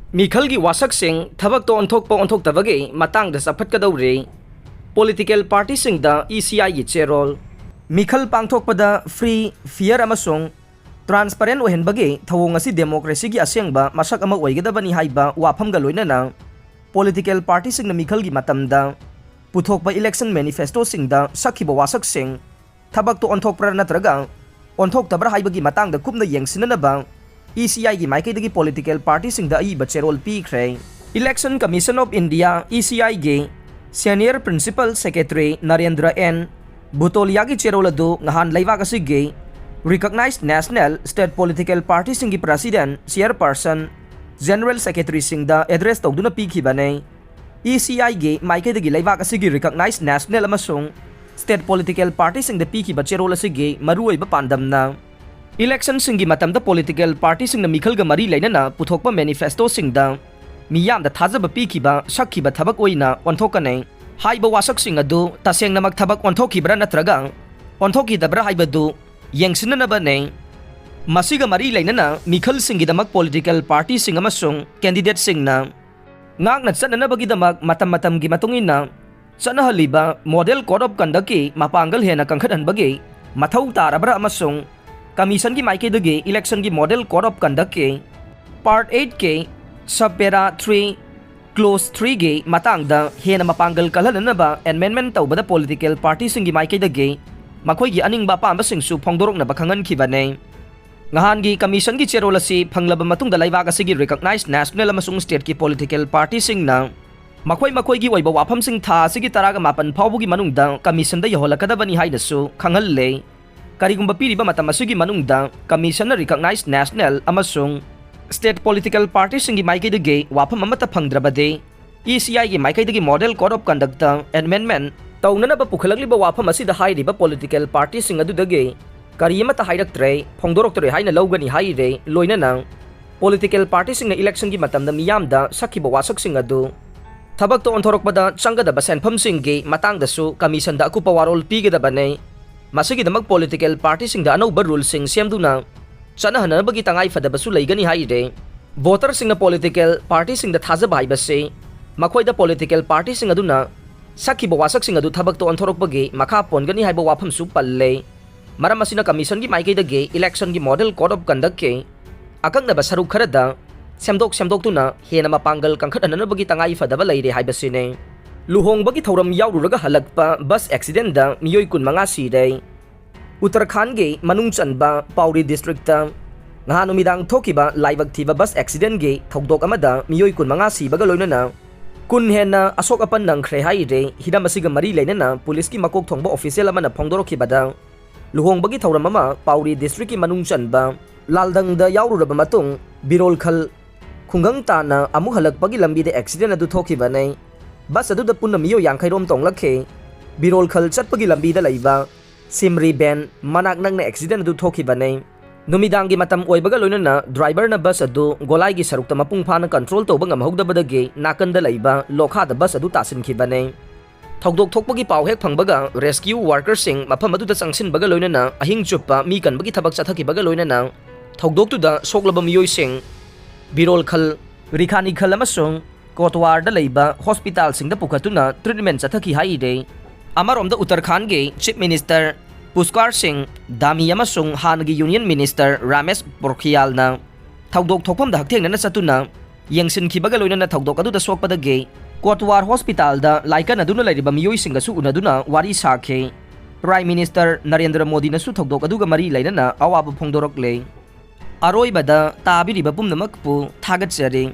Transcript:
Mikhal gi Washak sing Thabakta Onthokpa Onthoktabagi Matangda Chapkhatkadouri Political Party sing da ECI gi cherol Mikhal pangthokpada free fair amasung transparent ohenbagi thawong asi democracy gi asyangba masak ama oigadabani haiba wafam ga loinana political party sing na Mikhal gi matamda puthokpa election manifesto sing da sakhiba Washak sing Thabakta Onthokpa natraga Onthoktabra haibagi matangda kupna yengsinanaba ECI gi maikai political party sing da iba cherol pi khrei Election Commission of India ECI gi Senior Principal Secretary Narendra N Butolia gi cherol adu ngahan laiwak asigi recognized national state political party sing gi president chairperson general secretary sing da address tawduna pi khibane ECI gi maikai gi laiwak asigi recognized national amasung state political party sing da pi khiba cherol asigi maru oiba pandamna Election sing gi matamda political party sing na Mikhal ga mari lainana puthokpa manifesto sing da miyam da thajaba pi khiba sakhiba thabak oina onthokane haiba Washak sing adu taseng namak thabak onthokibra natraga onthokidabra haibadu yengsinanaba ne masiga mari lainana Mikhal sing gi damak political party sing amasung candidate sing na ngakna chananabagi damak matam gi matungina chanahaliba model code of conduct ki mapangal hena kangkhathanbagi mathau tarabra amasung Commission की माइके दगे election की model code of conduct के part 8 के subpara 3 clause 3 के matangda hena mapangal kalhanaba amendment tawbada political party sing की माइके दगे मखोई की अनिंग बापा अमसिंग सु फोंगदोरक न बखंगन खिबने ngahan gi commission ki cherol asi phanglaba matung da laiwak asi gi recognized national amasung state ki political party sing na makhoi gi oiba wafam sing tha asi gi taraga mapan phawbu gi manung da commission da yoholakadabani haida su khangal le Karigumba piriba matamasugi manungda Commission recognized national amasung state political party singi maikai dege wapam amata phangdrabade ECI gi maikai dege model code of conduct amendment taunana ba pukhalakliba wapam asida hairiba political party sing adu dege kariyama ta hairaktre phongdoroktre haina logani haire loinana political party sing na election gi matamda miyamda sakhiba Washak sing adu Thabakta Onthokpada changgadaba senpham sing gi matangda su commission da aku pawarol pigedabane Masigi damak political party sing da anauba rule sing siamduna chanahanabagi tangai fadabasu leigani haire voter sing na political party sing da thajaba haibase makhoi da political party sing aduna sakhiba Washak sing adu Thabakta Onthokpagi makha pongani haiba wafam su palle maram asina commission gi maikai dage election gi model code of conduct ke akang na basaruk kharada semdok tuna hena mapangal kangkhat ananabagi tangai fadaba leire haibasine Luhong bagi thauram yaururaga halakpa bus accident da miyoi kun manga sidai Uttarakhand ge manung chanba Pauri district ta ngahan umidang thokiba laibak thiba bus accident ge thokdok amada miyoi kun manga sibaga loinana kun hena asok apan nang khre hai re hidam asiga mari leinana police ki makok thongba official amana phongdorok khibada luhong bagi thauram ama Pauri district ki manung chanba laldang da yaururaba matung birol khal khungang ta na amu halakpagi lambi de accident adu thokibane Bus adu da punna miyo yangkhairom tonglakhe birol khal chatpagi lambi da laiba simri ben manak nang na accident adu thokibane numidang gi matam oibaga loinana driver na bus adu golai gi sarukta mapung phana control tawba ngamhogdabadagi nakan da laiba lokha da bus adu tasin khibane thokdok thokpagi paw hek phangbaga rescue workers sing mafam adu da changsin baga loinana ahing chuppa mi kanbagi thabak chathaki baga loinana thokdok tu da soklaba miyoi sing birol khal rikhani khal amasung Kotwar da leiba hospital sing da pukhatuna treatment chathaki haide amarom da Uttarakhand ge chief minister Puskar Singh Dami amasung hangi union minister Ramesh Porkhial na thokdok thokpham da haktheng na chatuna yengsin khibaga loina na thokdok adu da sokpada ge Kotwar hospital da laikan aduna leiriba miyoi singa su unaduna wari sakhe Prime Minister Narendra Modi na su thokdok adu ga mari leina na awaba phongdorok le aroi bada tabiriba pumnamak pu thagat jare